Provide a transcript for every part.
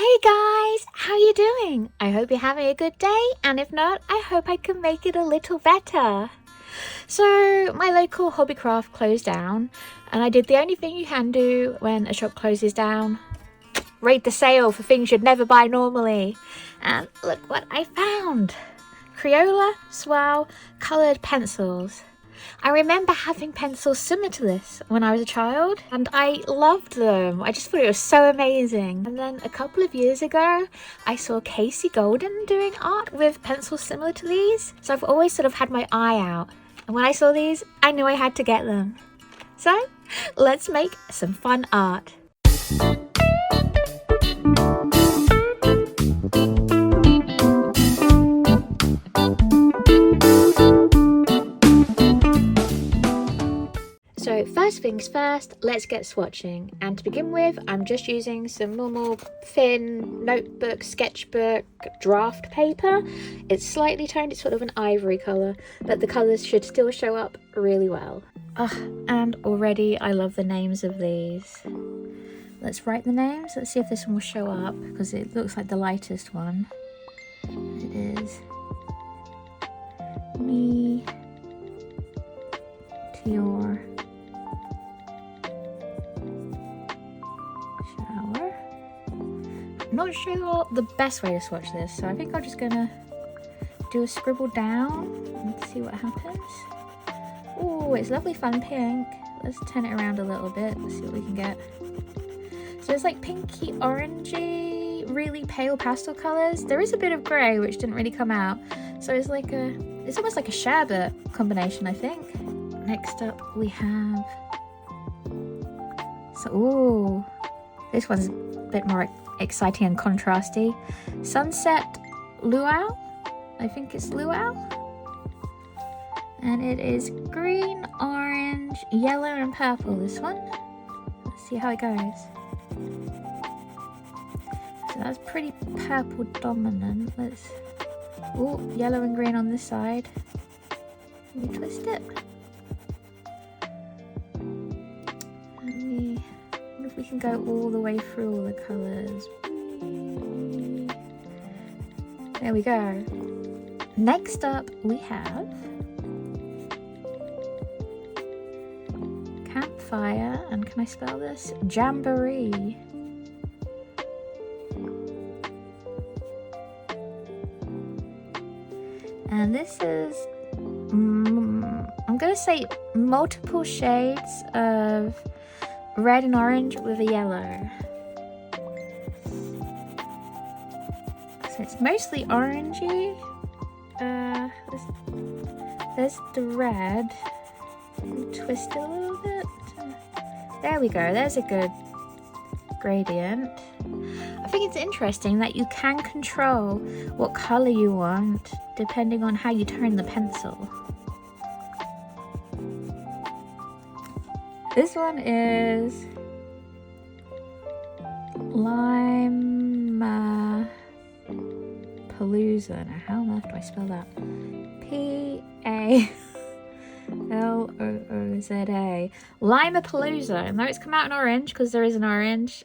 Hey guys, how you doing? I hope you're having a good day, and if not, I hope I can make it a little better. So my local hobbycraft closed down, and I did the only thing you can do when a shop closes down. Raid the sale for things you'd never buy normally. And look what I found. Crayola Swirl Coloured Pencils. I remember having pencils similar to this when I was a child, and I loved them. I just thought it was so amazing. And then a couple of years ago, I saw Casey Golden doing art with pencils similar to these. So I've always sort of had my eye out. And when I saw these, I knew I had to get them. So let's make some fun art. So first things first, let's get swatching. And to begin with, I'm just using some normal thin notebook, sketchbook, draft paper. It's slightly toned, it's sort of an ivory colour, but the colours should still show up really well. And already I love the names of these. Let's write the names. Let's see if this one will show up, because it looks like the lightest one. It is me to your shower. I'm not sure the best way to swatch this, so I think I'm just gonna do a scribble down and see what happens. Oh, it's lovely fun pink. Let's turn it around a little bit. Let's see what we can get. So it's like pinky orangey, really pale pastel colours. There is a bit of grey which didn't really come out. So it's like it's almost like a sherbet combination, I think. Next up we have, ooh, this one's a bit more exciting and contrasty. Sunset Luau, I think it's Luau. And it is green, orange, yellow and purple, this one. Let's see how it goes. So that's pretty purple dominant. Ooh, yellow and green on this side. Let me twist it. What if we can go all the way through all the colours? There we go. Next up we have Campfire, and can I spell this? Jamboree. And this is, I'm going to say multiple shades of red and orange with a yellow. So it's mostly orangey. There's the red. Twist it a little bit. There we go. There's a good gradient. I think it's interesting that you can control what colour you want depending on how you turn the pencil. This one is Lime Palooza. Now, how on earth do I spell that? P-A-L-O-O-Z-A. Limapalooza. And though it's come out in orange, because there is an orange,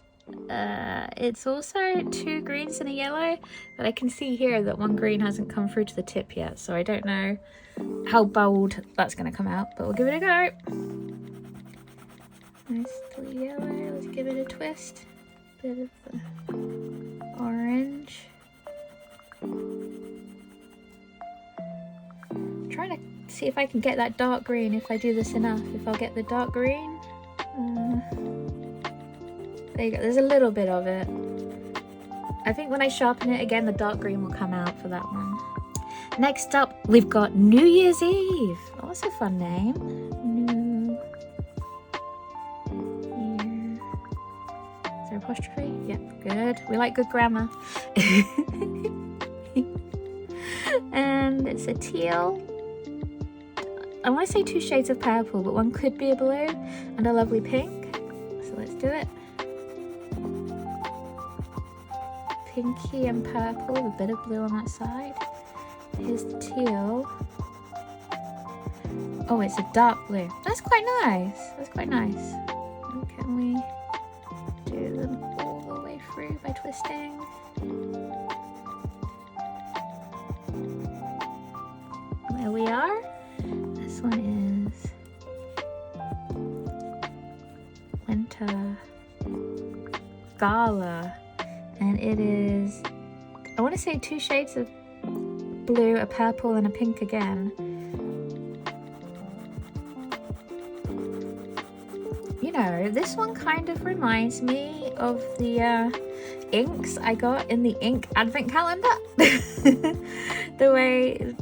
it's also two greens and a yellow, but I can see here that one green hasn't come through to the tip yet, so I don't know how bold that's going to come out, but we'll give it a go. Nice little yellow. Let's give it a twist. Bit of the orange. I'm trying to see if I can get that dark green, if I do this enough. If I'll get the dark green. There you go. There's a little bit of it. I think when I sharpen it again, the dark green will come out for that one. Next up, we've got New Year's Eve. Oh, that's a fun name. Is there apostrophe? Yep, good. We like good grammar. And it's a teal. I want to say two shades of purple, but one could be a blue and a lovely pink. So let's do it. Pinky and purple with a bit of blue on that side. Here's the teal. Oh, it's a dark blue. That's quite nice. That's quite nice. And can we do them all the way through by twisting? here we are. This one is Winter Gala, and it is, I want to say 2 shades of blue, a purple and a pink again. You know, this one kind of reminds me of the inks I got in the ink advent calendar. The way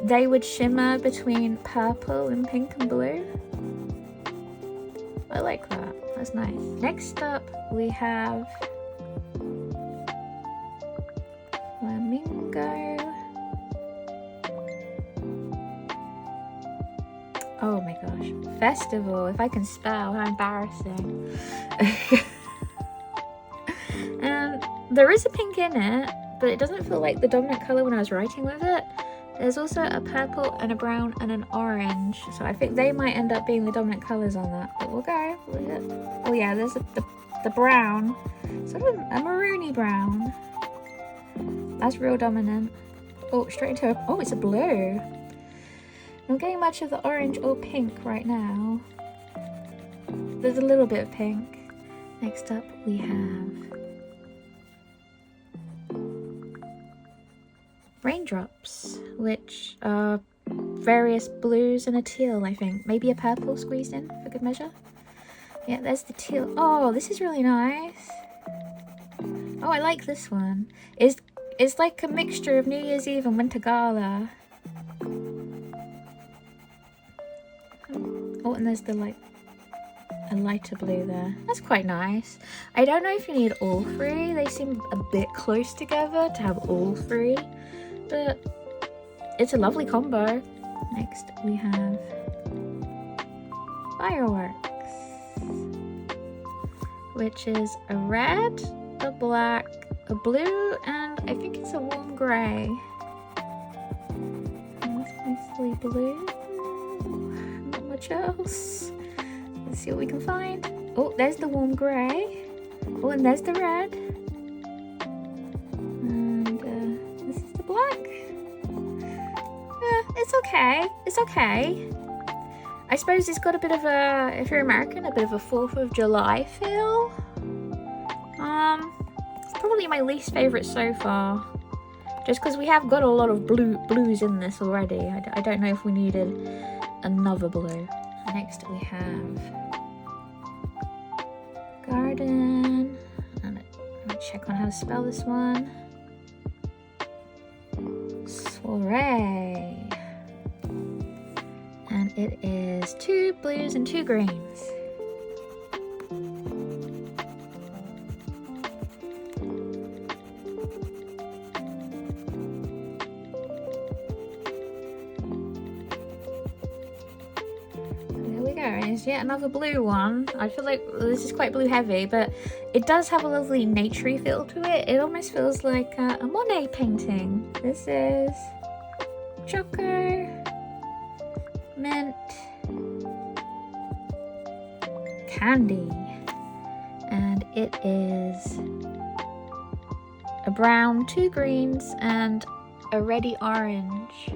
they would shimmer between purple and pink and blue. I like that. That's nice. Next up we have Flamingo. Oh my gosh. Festival. If I can spell, how embarrassing. And there is a pink in it, but it doesn't feel like the dominant colour when I was writing with it. There's also a purple and a brown and an orange, so I think they might end up being the dominant colours on that, but we'll go with it. Oh yeah, there's the brown, sort of a maroony brown. That's real dominant. Oh, straight into a, oh, it's a blue. I'm not getting much of the orange or pink right now. There's a little bit of pink. Next up we have Raindrops, which are various blues and a teal, I think. Maybe a purple squeezed in for good measure. Yeah, there's the teal. Oh, this is really nice. Oh, I like this one. It's like a mixture of New Year's Eve and Winter Gala. Oh, and there's the a lighter blue there. That's quite nice. I don't know if you need all 3. They seem a bit close together to have all 3. But it's a lovely combo. Next we have Fireworks, which is a red, a black, a blue, and I think it's a warm grey. And that's mostly blue. Not much else. Let's see what we can find. Oh, there's the warm grey. Oh, and there's the red. Black. It's okay. It's okay. I suppose it's got a bit of a, if you're American, a bit of a 4th of July feel. It's probably my least favourite so far. Just because we have got a lot of blues in this already. I don't know if we needed another blue. Next we have Garden. And let me check on how to spell this one. Soiree, and it is 2 blues and 2 greens. There we go, and it's yet another blue one. I feel like this is quite blue heavy, but it does have a lovely naturey feel to it. It almost feels like a Monet painting. This is Choco, Mint, Candy, and it is a brown, 2 greens, and a reddy orange.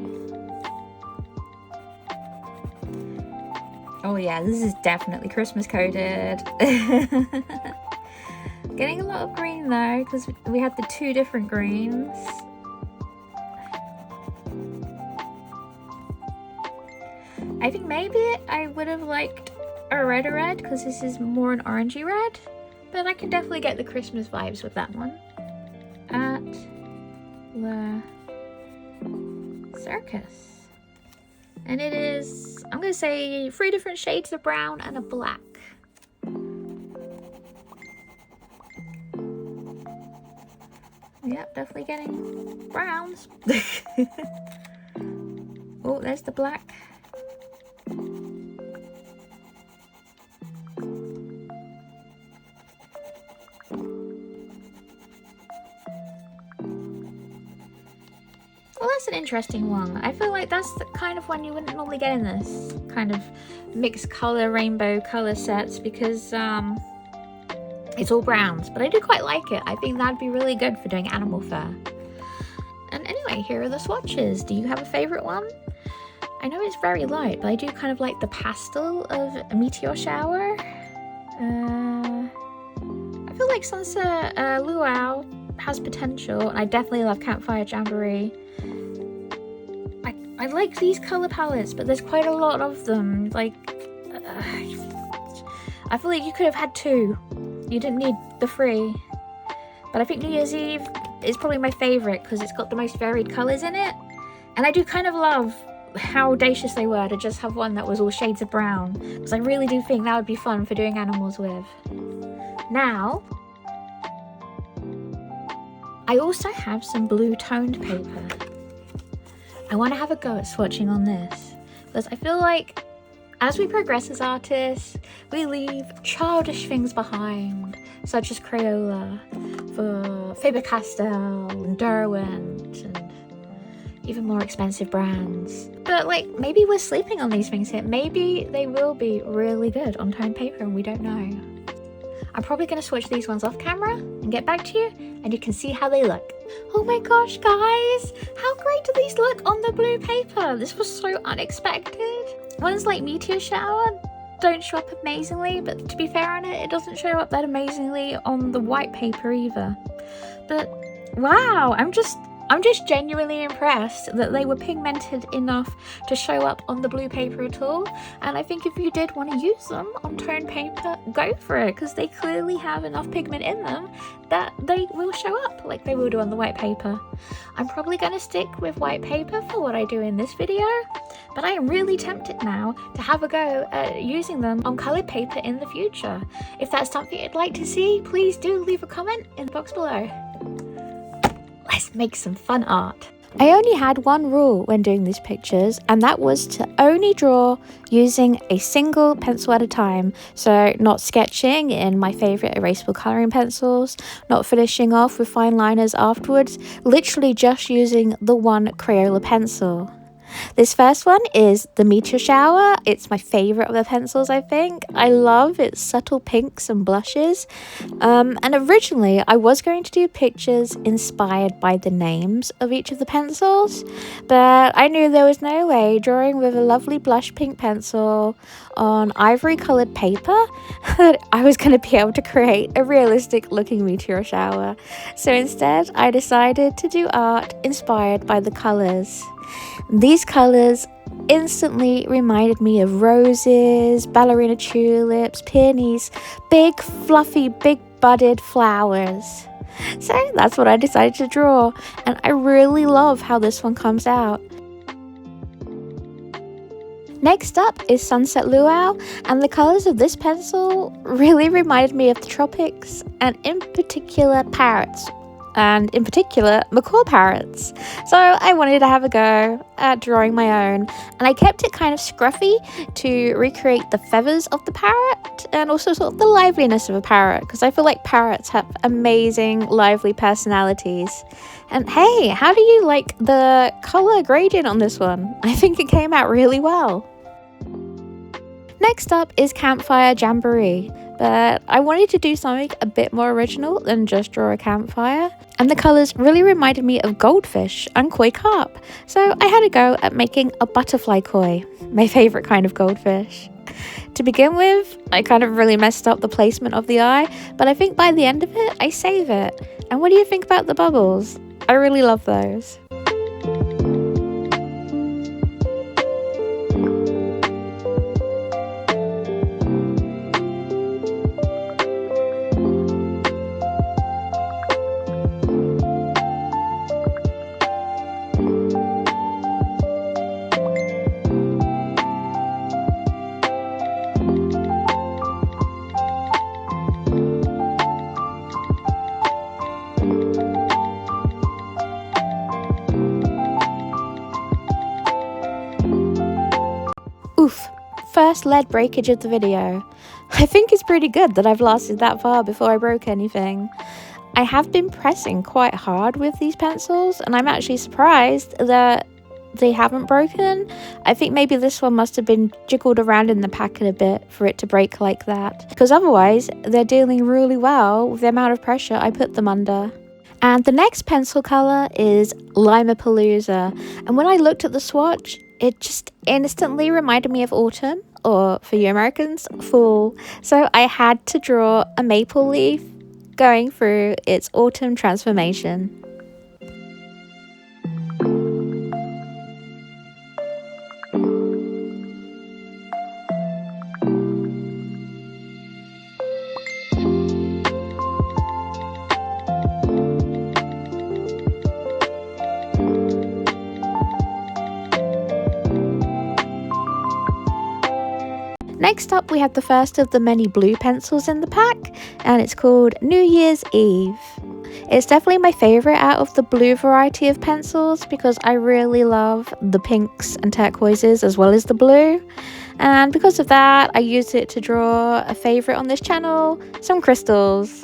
Oh yeah, this is definitely Christmas coded. Getting a lot of green though, because we had the 2 different greens. I think maybe I would have liked a redder red, because this is more an orangey red, but I can definitely get the Christmas vibes with that one. At the circus. And it is, I'm going to say 3 different shades of brown and a black. Yep, definitely getting browns. Oh, there's the black. Well, that's an interesting one. I feel like that's the kind of one you wouldn't normally get in this kind of mixed colour, rainbow colour sets, because it's all browns, but I do quite like it. I think that'd be really good for doing animal fur. And anyway, here are the swatches. Do you have a favourite one? I know it's very light, but I do kind of like the pastel of a meteor shower. I feel like Sunset Luau has potential, and I definitely love Campfire Jamboree. I like these colour palettes, but there's quite a lot of them. Like, I feel like you could have had 2. You didn't need the 3. But I think New Year's Eve is probably my favourite because it's got the most varied colours in it. And I do kind of love how audacious they were to just have one that was all shades of brown, because I really do think that would be fun for doing animals with. Now, I also have some blue toned paper. I want to have a go at swatching on this, because I feel like as we progress as artists, we leave childish things behind, such as Crayola, for Faber-Castell and Derwent, and even more expensive brands. But like, maybe we're sleeping on these things here. Maybe they will be really good on toned paper and we don't know. I'm probably going to swatch these ones off camera and get back to you, and you can see how they look. Oh my gosh, guys! How great do these look on the blue paper? This was so unexpected. Ones like Meteor Shower don't show up amazingly, but to be fair on it, it doesn't show up that amazingly on the white paper either. But wow, I'm just genuinely impressed that they were pigmented enough to show up on the blue paper at all. And I think if you did want to use them on toned paper, go for it, because they clearly have enough pigment in them that they will show up like they will do on the white paper. I'm probably going to stick with white paper for what I do in this video, but I am really tempted now to have a go at using them on coloured paper in the future. If that's something you'd like to see, please do leave a comment in the box below. Let's make some fun art. I only had one rule when doing these pictures, and that was to only draw using a single pencil at a time. So not sketching in my favourite erasable colouring pencils, not finishing off with fine liners afterwards, literally just using the one Crayola pencil. This first one is the Meteor Shower. It's my favourite of the pencils, I think. I love its subtle pinks and blushes. And originally I was going to do pictures inspired by the names of each of the pencils, but I knew there was no way drawing with a lovely blush pink pencil on ivory coloured paper that I was going to be able to create a realistic looking meteor shower. So instead I decided to do art inspired by the colours. These colours instantly reminded me of roses, ballerina tulips, peonies, big fluffy, big budded flowers. So that's what I decided to draw, and I really love how this one comes out. Next up is Sunset Luau, and the colours of this pencil really reminded me of the tropics, and in particular parrots. And in particular, macaw parrots. So I wanted to have a go at drawing my own, and I kept it kind of scruffy to recreate the feathers of the parrot and also sort of the liveliness of a parrot, because I feel like parrots have amazing lively personalities. And hey, how do you like the colour gradient on this one? I think it came out really well. Next up is Campfire Jamboree, but I wanted to do something a bit more original than just draw a campfire, and the colours really reminded me of goldfish and koi carp, so I had a go at making a butterfly koi, my favourite kind of goldfish. To begin with, I kind of really messed up the placement of the eye, but I think by the end of it, I save it. And what do you think about the bubbles? I really love those. Oof, first lead breakage of the video. I think it's pretty good that I've lasted that far before I broke anything. I have been pressing quite hard with these pencils, and I'm actually surprised that they haven't broken. I think maybe this one must have been jiggled around in the packet a bit for it to break like that, because otherwise they're dealing really well with the amount of pressure I put them under. And the next pencil colour is Limapalooza, and when I looked at the swatch, it just instantly reminded me of autumn, or for you Americans, fall. So I had to draw a maple leaf going through its autumn transformation. Next up, we have the first of the many blue pencils in the pack, and it's called New Year's Eve. It's definitely my favourite out of the blue variety of pencils because I really love the pinks and turquoises as well as the blue. And because of that, I used it to draw a favourite on this channel, some crystals.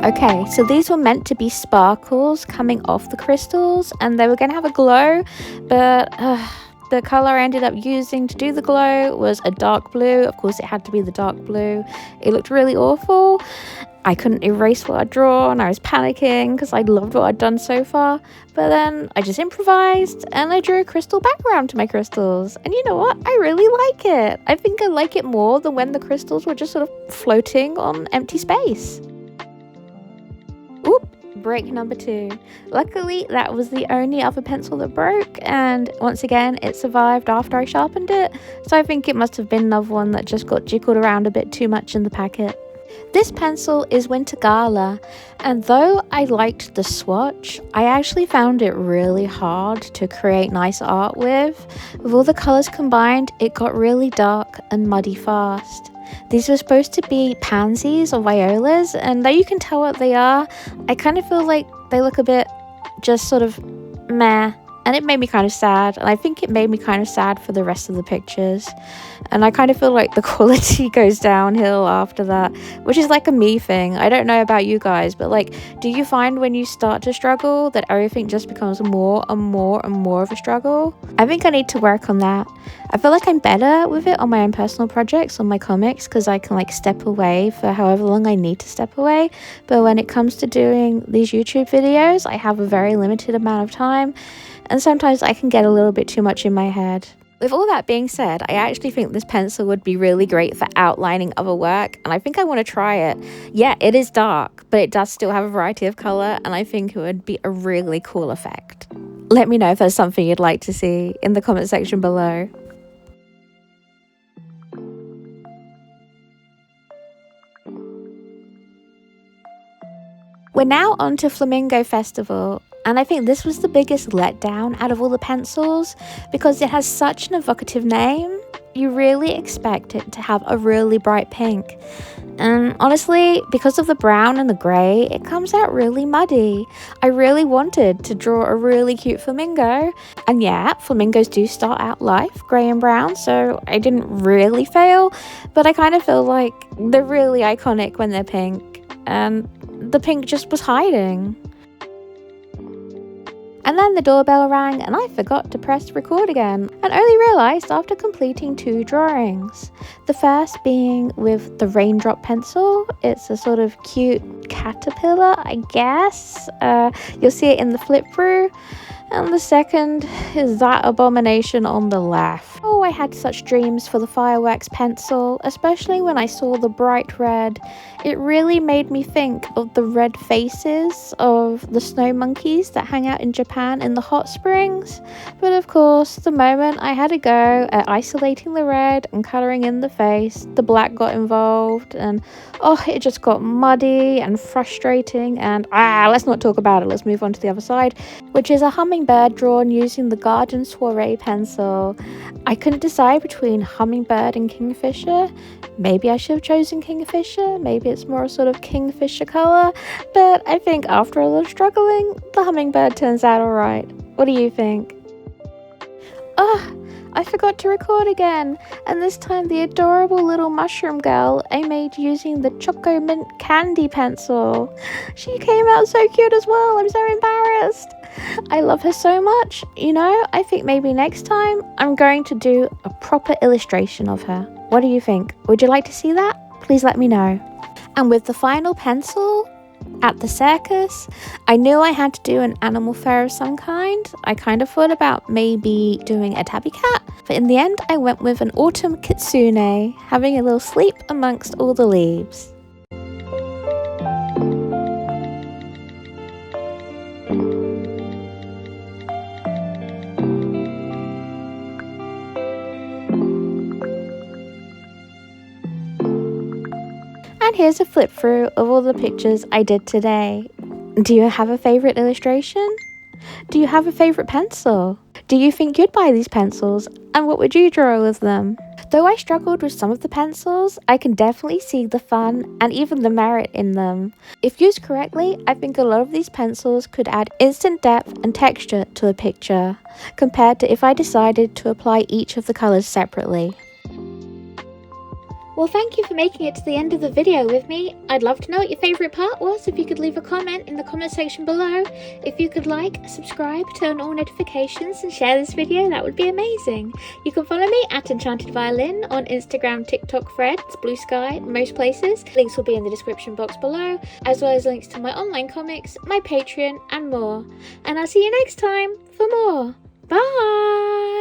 Okay, so these were meant to be sparkles coming off the crystals and they were going to have a glow, but the colour I ended up using to do the glow was a dark blue. Of course, it had to be the dark blue. It looked really awful. I couldn't erase what I'd drawn. I was panicking because I loved what I'd done so far. But then I just improvised and I drew a crystal background to my crystals. And you know what? I really like it. I think I like it more than when the crystals were just sort of floating on empty space. Oop, break number 2. Luckily, that was the only other pencil that broke, and once again, it survived after I sharpened it, so I think it must have been another one that just got jiggled around a bit too much in the packet. This pencil is Winter Gala, and though I liked the swatch, I actually found it really hard to create nice art with. With all the colours combined, it got really dark and muddy fast. These were supposed to be pansies or violas, and though you can tell what they are, I kind of feel like they look a bit just sort of meh, and it made me kind of sad, and I think it made me kind of sad for the rest of the pictures. And I kind of feel like the quality goes downhill after that, which is like a me thing. I don't know about you guys, but like, do you find when you start to struggle that everything just becomes more and more and more of a struggle? I think I need to work on that. I feel like I'm better with it on my own personal projects, on my comics, because I can like step away for however long I need to step away. But when it comes to doing these YouTube videos, I have a very limited amount of time, and sometimes I can get a little bit too much in my head. With all that being said, I actually think this pencil would be really great for outlining other work, and I think I want to try it. Yeah, it is dark, but it does still have a variety of colour, and I think it would be a really cool effect. Let me know if there's something you'd like to see in the comment section below. We're now on to Flamingo Festival, and I think this was the biggest letdown out of all the pencils because it has such an evocative name. You really expect it to have a really bright pink. And honestly, because of the brown and the grey, it comes out really muddy. I really wanted to draw a really cute flamingo. And yeah, flamingos do start out life grey and brown, so I didn't really fail. But I kind of feel like they're really iconic when they're pink. And the pink just was hiding. And then the doorbell rang and I forgot to press record again, and only realised after completing 2 drawings. The first being with the raindrop pencil. It's a sort of cute caterpillar, I guess. You'll see it in the flip through. And the second is that abomination on the left. Oh, I had such dreams for the fireworks pencil, especially when I saw the bright red. It really made me think of the red faces of the snow monkeys that hang out in Japan in the hot springs. But of course, the moment I had a go at isolating the red and colouring in the face, the black got involved, and oh, it just got muddy and frustrating. And let's not talk about it, let's move on to the other side, which is a hummingbird drawn using the Garden Soiree pencil. I couldn't decide between hummingbird and kingfisher. Maybe I should have chosen kingfisher, maybe it's more a sort of kingfisher colour, but I think after a little struggling, the hummingbird turns out alright. What do you think? I forgot to record again, and this time the adorable little mushroom girl I made using the Choco Mint Candy pencil. She came out so cute as well, I'm so embarrassed. I love her so much. You know, I think maybe next time I'm going to do a proper illustration of her. What do you think? Would you like to see that? Please let me know. And with the final pencil, at the circus, I knew I had to do an animal fur of some kind. I kind of thought about maybe doing a tabby cat, but in the end I went with an autumn kitsune, having a little sleep amongst all the leaves. And here's a flip through of all the pictures I did today. Do you have a favourite illustration? Do you have a favourite pencil? Do you think you'd buy these pencils? And what would you draw with them? Though I struggled with some of the pencils, I can definitely see the fun and even the merit in them. If used correctly, I think a lot of these pencils could add instant depth and texture to a picture, compared to if I decided to apply each of the colours separately. Well, thank you for making it to the end of the video with me. I'd love to know what your favourite part was. If you could leave a comment in the comment section below. If you could like, subscribe, turn on all notifications and share this video, that would be amazing. You can follow me at Enchanted Violin on Instagram, TikTok, Threads, Blue Sky, most places. Links will be in the description box below, as well as links to my online comics, my Patreon and more. And I'll see you next time for more. Bye!